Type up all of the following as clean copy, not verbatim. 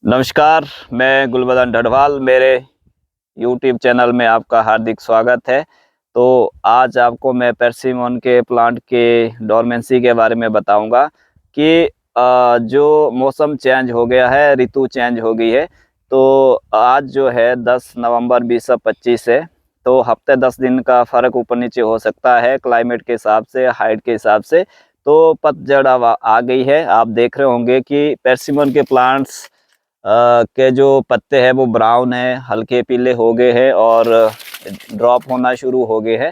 नमस्कार, मैं गुलबदन ढडवाल। मेरे यूट्यूब चैनल में आपका हार्दिक स्वागत है। तो आज आपको मैं पेर्सिमोन के प्लांट के डोरमेंसी के बारे में बताऊंगा कि जो मौसम चेंज हो गया है, ऋतु चेंज हो गई है। तो आज जो है 10 नवंबर 2025 है। तो हफ्ते 10 दिन का फ़र्क ऊपर नीचे हो सकता है क्लाइमेट के हिसाब से, हाइट के हिसाब से। तो पतझड़ अब आ गई है। आप देख रहे होंगे कि पेर्सिमोन के प्लांट्स के जो पत्ते हैं वो ब्राउन है, हल्के पीले हो गए हैं और ड्रॉप होना शुरू हो गए हैं।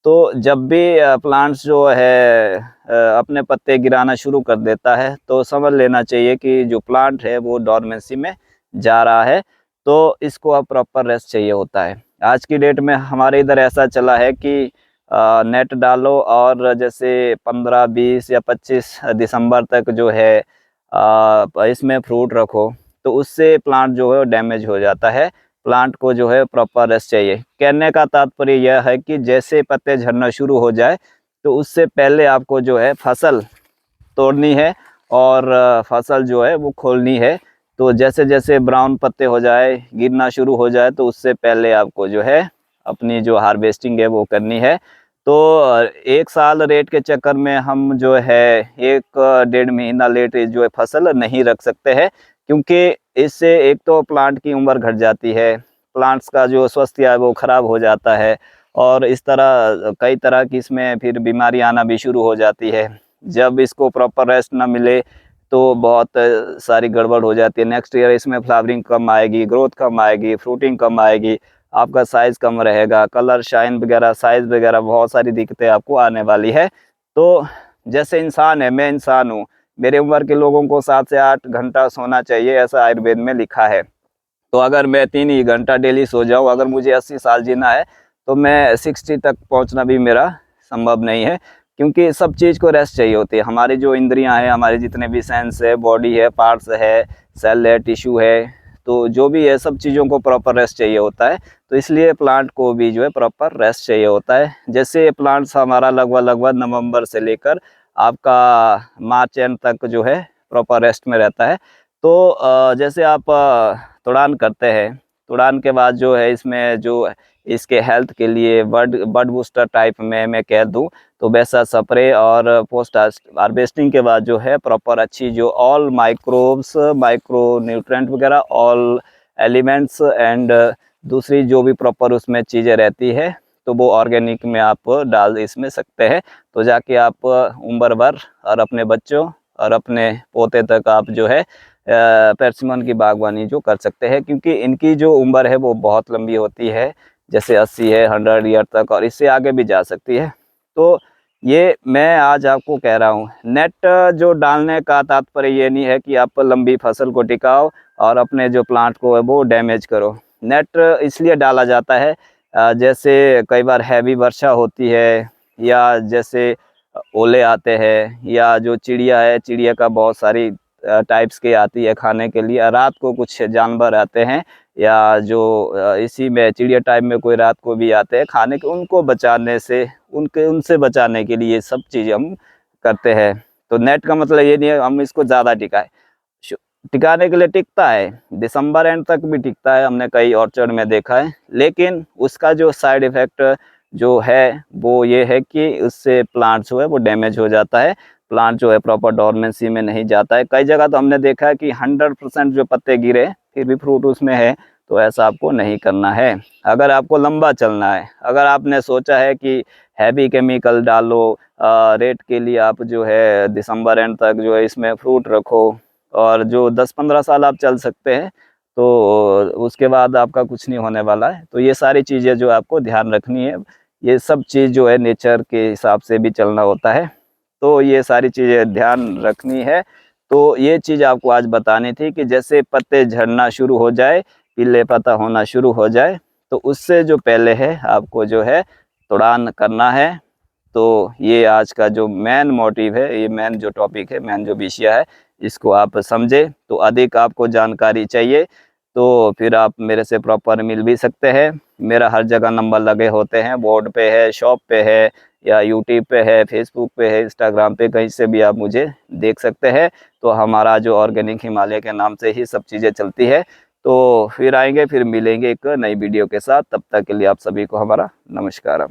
तो जब भी प्लांट्स जो है अपने पत्ते गिराना शुरू कर देता है तो समझ लेना चाहिए कि जो प्लांट है वो डोरमेंसी में जा रहा है। तो इसको अब प्रॉपर रेस्ट चाहिए होता है। आज की डेट में हमारे इधर ऐसा चला है कि नेट डालो और जैसे 15, 20 या 25 दिसंबर तक जो है इसमें फ्रूट रखो, तो उससे प्लांट जो है डैमेज हो जाता है। प्लांट को जो है प्रॉपर रेस्ट चाहिए। कहने का तात्पर्य यह है कि जैसे पत्ते झड़ना शुरू हो जाए तो उससे पहले आपको जो है फसल तोड़नी है और फसल जो है वो खोलनी है। तो जैसे जैसे ब्राउन पत्ते हो जाए, गिरना शुरू हो जाए, तो उससे पहले आपको जो है अपनी जो हार्वेस्टिंग है वो करनी है। तो एक साल रेट के चक्कर में हम जो है एक डेढ़ महीना लेट जो है फसल नहीं रख सकते हैं, क्योंकि इससे एक तो प्लांट की उम्र घट जाती है, प्लांट्स का जो स्वास्थ्य है वो ख़राब हो जाता है और इस तरह कई तरह की इसमें फिर बीमारी आना भी शुरू हो जाती है। जब इसको प्रॉपर रेस्ट ना मिले तो बहुत सारी गड़बड़ हो जाती है। नेक्स्ट ईयर इसमें फ्लावरिंग कम आएगी, ग्रोथ कम आएगी, फ्रूटिंग कम आएगी, आपका साइज़ कम रहेगा, कलर शाइन वगैरह, साइज़ वगैरह बहुत सारी दिक्कतें आपको आने वाली है। तो जैसे इंसान है, मैं इंसान हूँ, मेरे उम्र के लोगों को 7 से 8 घंटा सोना चाहिए, ऐसा आयुर्वेद में लिखा है। तो अगर मैं 3 ही घंटा डेली सो जाऊँ, अगर मुझे 80 साल जीना है तो मैं 60 तक पहुँचना भी मेरा संभव नहीं है, क्योंकि सब चीज़ को रेस्ट चाहिए होती है। हमारी जो इंद्रियाँ हैं, हमारे जितने भी सेंस है, बॉडी है, पार्ट्स है, सेल है, टिश्यू है, तो जो भी है सब चीज़ों को प्रॉपर रेस्ट चाहिए होता है। तो इसलिए प्लांट को भी जो है प्रॉपर रेस्ट चाहिए होता है। जैसे प्लांट्स हमारा लगभग नवंबर से लेकर आपका मार्च एंड तक जो है प्रॉपर रेस्ट में रहता है। तो जैसे आप तुड़ान करते हैं, तुड़ान के बाद जो है इसमें जो इसके हेल्थ के लिए बड बूस्टर टाइप में मैं कह दूँ तो वैसा स्प्रे और पोस्ट हार्वेस्टिंग के बाद जो है प्रॉपर अच्छी जो ऑल माइक्रोब्स, माइक्रो न्यूट्रेंट वगैरह, ऑल एलिमेंट्स एंड दूसरी जो भी प्रॉपर उसमें चीज़ें रहती है तो वो ऑर्गेनिक में आप डाल इसमें सकते हैं। तो जाके आप उम्र भर और अपने बच्चों और अपने पोते तक आप जो है पेर्सिमन की बागवानी जो कर सकते हैं, क्योंकि इनकी जो उम्र है वो बहुत लंबी होती है, जैसे 80 है, 100 ईयर तक, और इससे आगे भी जा सकती है। तो ये मैं आज आपको कह रहा हूँ, नेट जो डालने का तात्पर्य ये नहीं है कि आप लंबी फसल को टिकाओ और अपने जो प्लांट को है वो डैमेज करो। नेट इसलिए डाला जाता है जैसे कई बार हैवी वर्षा होती है, या जैसे ओले आते हैं, या जो चिड़िया है, चिड़िया का बहुत सारी टाइप्स की आती है खाने के लिए, रात को कुछ जानवर आते हैं, या जो इसी में चिड़िया टाइप में कोई रात को भी आते हैं खाने के, उनको बचाने से, उनसे बचाने के लिए सब चीज़ हम करते हैं। तो नेट का मतलब ये नहीं है हम इसको ज़्यादा टिकाएं। टिकाने के लिए टिकता है, दिसंबर एंड तक भी टिकता है, हमने कई ऑर्चर्ड में देखा है। लेकिन उसका जो साइड इफ़ेक्ट जो है वो ये है कि उससे प्लांट जो है वो डैमेज हो जाता है, प्लांट जो है प्रॉपर डोरमेंसी में नहीं जाता है। कई जगह तो हमने देखा है कि 100% जो पत्ते गिरे फिर भी फ्रूट उसमें है। तो ऐसा आपको नहीं करना है। अगर आपको लंबा चलना है, अगर आपने सोचा है कि हैवी केमिकल डालो, रेट के लिए आप जो है दिसंबर एंड तक जो है इसमें फ्रूट रखो और जो 10-15 साल आप चल सकते हैं, तो उसके बाद आपका कुछ नहीं होने वाला है। तो ये सारी चीज़ें जो आपको ध्यान रखनी है, ये सब चीज़ जो है नेचर के हिसाब से भी चलना होता है। तो ये सारी चीज़ें ध्यान रखनी है। तो ये चीज़ आपको आज बतानी थी कि जैसे पत्ते झड़ना शुरू हो जाए, पीले पत्ता होना शुरू हो जाए, तो उससे जो पहले है आपको जो है तुड़ान करना है। तो ये आज का जो मेन मोटिव है, ये मेन जो टॉपिक है, मेन जो विषय है, इसको आप समझे। तो अधिक आपको जानकारी चाहिए तो फिर आप मेरे से प्रॉपर मिल भी सकते हैं। मेरा हर जगह नंबर लगे होते हैं, बोर्ड पे है, शॉप पे है, या यूट्यूब पे है, फेसबुक पे है, इंस्टाग्राम पे, कहीं से भी आप मुझे देख सकते हैं। तो हमारा जो ऑर्गेनिक हिमालय के नाम से ही सब चीज़ें चलती है। तो फिर आएंगे, फिर मिलेंगे एक नई वीडियो के साथ। तब तक के लिए आप सभी को हमारा नमस्कार।